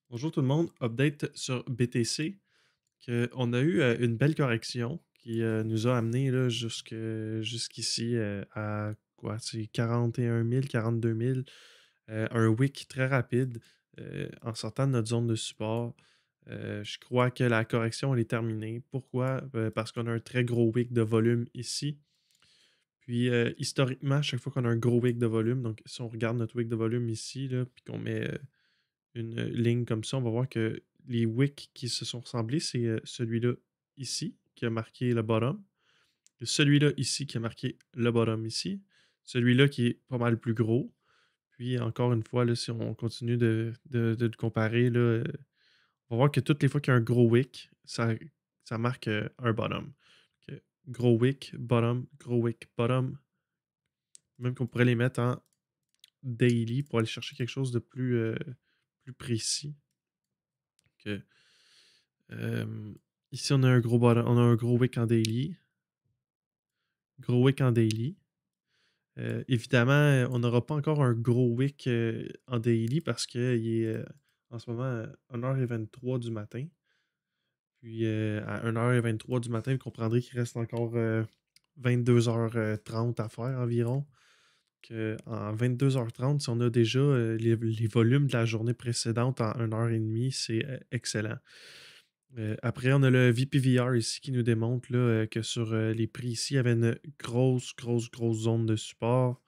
Bonjour tout le monde, update sur BTC. On a eu une belle correction qui nous a amené là, jusqu'ici à quoi? C'est 41 000, 42 000. Un wick très rapide en sortant de notre zone de support. Je crois que la correction elle est terminée. Pourquoi? Parce qu'on a un très gros wick de volume ici. Puis historiquement, chaque fois qu'on a un gros wick de volume, donc si on regarde notre wick de volume ici, là, puis qu'on met une ligne comme ça, on va voir que les wicks qui se sont ressemblés, c'est celui-là ici qui a marqué le bottom, celui-là ici qui a marqué le bottom ici, celui-là qui est pas mal plus gros. Puis encore une fois, là, si on continue de le comparer, là, on va voir que toutes les fois qu'il y a un gros wick, ça marque un bottom. Donc, gros wick, bottom. Même qu'on pourrait les mettre en daily pour aller chercher quelque chose de plus précis. Que ici, on a un on a un gros wick en daily. Gros wick en daily. Évidemment, on n'aura pas encore un gros wick en daily parce qu'il est en ce moment à 1h23 du matin. Puis à 1h23 du matin, vous comprendrez qu'il reste encore 22h30 à faire environ. En 22h30, si on a déjà les volumes de la journée précédente en 1h30, c'est excellent. Après, on a le VPVR ici qui nous démontre là, que sur les prix ici, il y avait une grosse zone de support.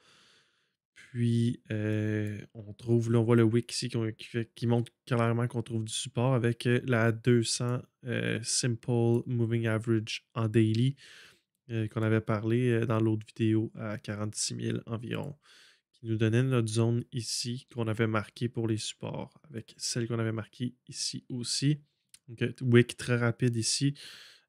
Puis, on trouve, là, on voit le wick ici qui montre clairement qu'on trouve du support avec la 200 Simple Moving Average en daily qu'on avait parlé dans l'autre vidéo à 46 000 environ, qui nous donnait notre zone ici qu'on avait marquée pour les supports, avec celle qu'on avait marquée ici aussi. Donc, wick très rapide ici.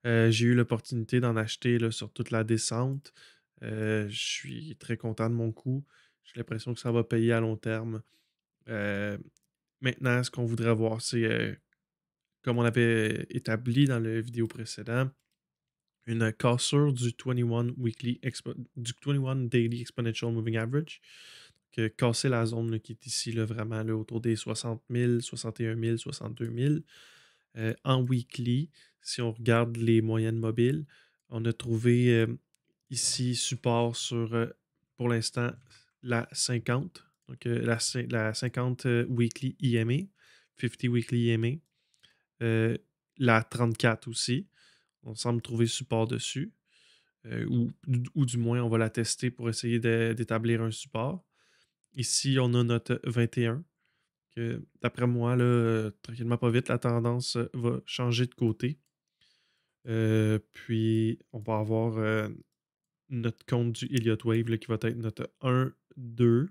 J'ai eu l'opportunité d'en acheter là, sur toute la descente. Je suis très content de mon coup. J'ai l'impression que ça va payer à long terme. Euh, Maintenant, ce qu'on voudrait voir, c'est comme on avait établi dans la vidéo précédente, une cassure du 21 Daily Exponential Moving Average. Casser la zone là, qui est ici, là, vraiment là, autour des 60 000, 61 000, 62 000. En weekly, si on regarde les moyennes mobiles, on a trouvé ici support sur, pour l'instant, la 50. Donc, la 50 weekly EMA, 50 weekly EMA. Euh, la 34 aussi. On semble trouver support dessus. Ou du moins, on va la tester pour essayer d'établir un support. Ici, on a notre 21. Que, d'après moi, là, tranquillement pas vite, la tendance va changer de côté. Puis, on va avoir notre compte du Elliott Wave là, qui va être notre 1, 2.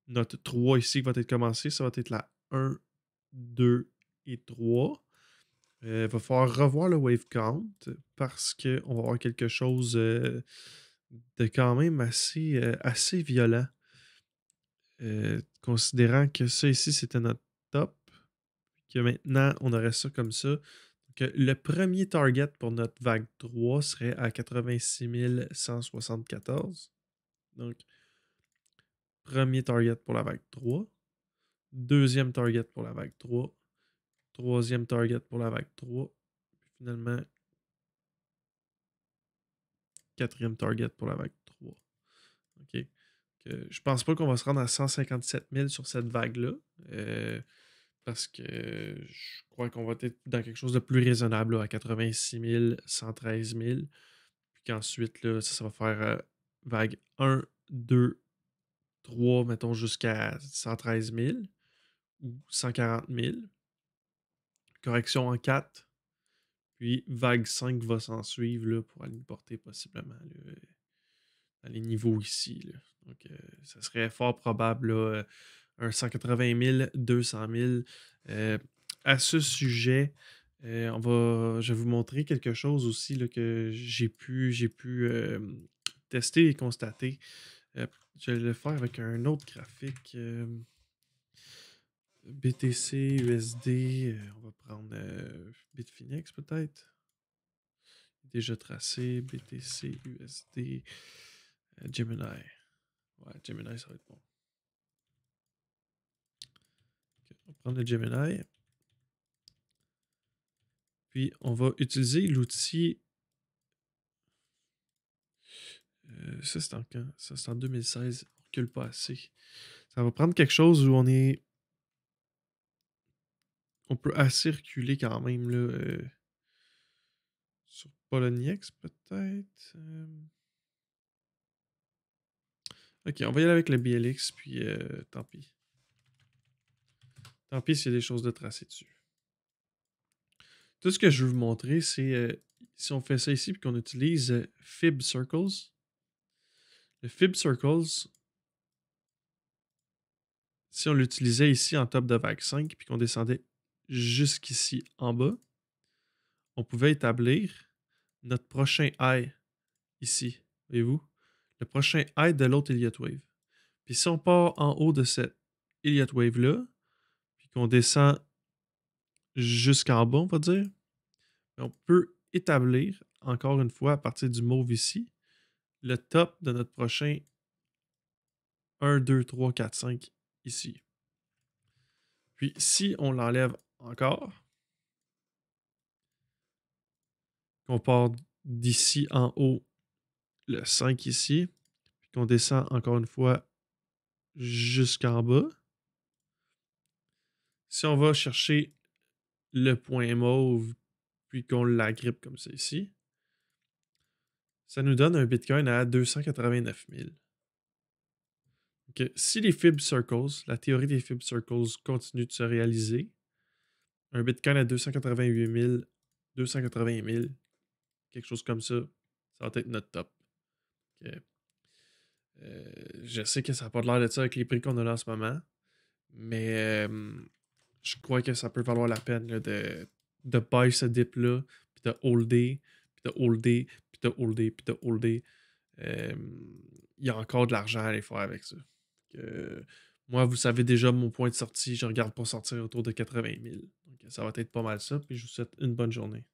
Notre 3 ici qui va être commencé, ça va être la 1, 2 et 3. Il va falloir revoir le wave count parce qu'on va avoir quelque chose de quand même assez violent. Considérant que ça ici, c'était notre top, que maintenant, on aurait ça comme ça. Donc, le premier target pour notre vague 3 serait à 86 174. Donc, premier target pour la vague 3. Deuxième target pour la vague 3. Troisième target pour la vague 3. Puis finalement, quatrième target pour la vague 3. OK. Je pense pas qu'on va se rendre à 157 000 sur cette vague-là. Parce que je crois qu'on va être dans quelque chose de plus raisonnable là, à 86 000, 113 000. Puis qu'ensuite, là, ça va faire vague 1, 2, 3, mettons jusqu'à 113 000 ou 140 000. Correction en 4. Puis vague 5 va s'en suivre là, pour aller nous porter possiblement là, dans les niveaux ici. Là. Donc, ça serait fort probable là, un 180 000, 200 000. À ce sujet, je vais vous montrer quelque chose aussi là, que j'ai pu tester et constater. Je vais le faire avec un autre graphique. BTC, USD, on va prendre Bitfinex peut-être. Déjà tracé, BTC, USD, Gemini. Ouais, Gemini, ça va être bon. Ok, on va prendre le Gemini. Puis, on va utiliser l'outil. Ça, c'est en quand? Ça, c'est en 2016. On recule pas assez. Ça va prendre quelque chose où on peut assez reculer quand même, là. Sur Poloniex, peut-être. Ok, on va y aller avec le BLX, puis tant pis. Tant pis s'il y a des choses de tracées dessus. Tout ce que je veux vous montrer, c'est si on fait ça ici, puis qu'on utilise Fib Circles. Le Fib Circles, si on l'utilisait ici en top de vague 5, puis qu'on descendait jusqu'ici en bas, on pouvait établir notre prochain high ici. Voyez-vous? Le prochain high de l'autre Elliott Wave. Puis si on part en haut de cette Elliott Wave-là, puis qu'on descend jusqu'en bas, on va dire, on peut établir, encore une fois, à partir du mauve ici, le top de notre prochain 1, 2, 3, 4, 5 ici. Puis si on l'enlève encore, qu'on part d'ici en haut, le 5 ici, puis qu'on descend encore une fois jusqu'en bas, si on va chercher le point mauve, puis qu'on l'agrippe comme ça ici, ça nous donne un Bitcoin à 289 000. Donc, si les Fib Circles, la théorie des Fib Circles continue de se réaliser, un Bitcoin à 288 000, 280 000, quelque chose comme ça, ça va être notre top. Okay. Je sais que ça n'a pas l'air de ça avec les prix qu'on a là en ce moment, mais je crois que ça peut valoir la peine là, de buy ce dip-là, puis de holder, puis de holder, puis de holder, puis de holder. Il y a encore de l'argent à aller faire avec ça. Moi, vous savez déjà mon point de sortie, je regarde pour sortir autour de 80 000. Donc, ça va être pas mal ça, puis je vous souhaite une bonne journée.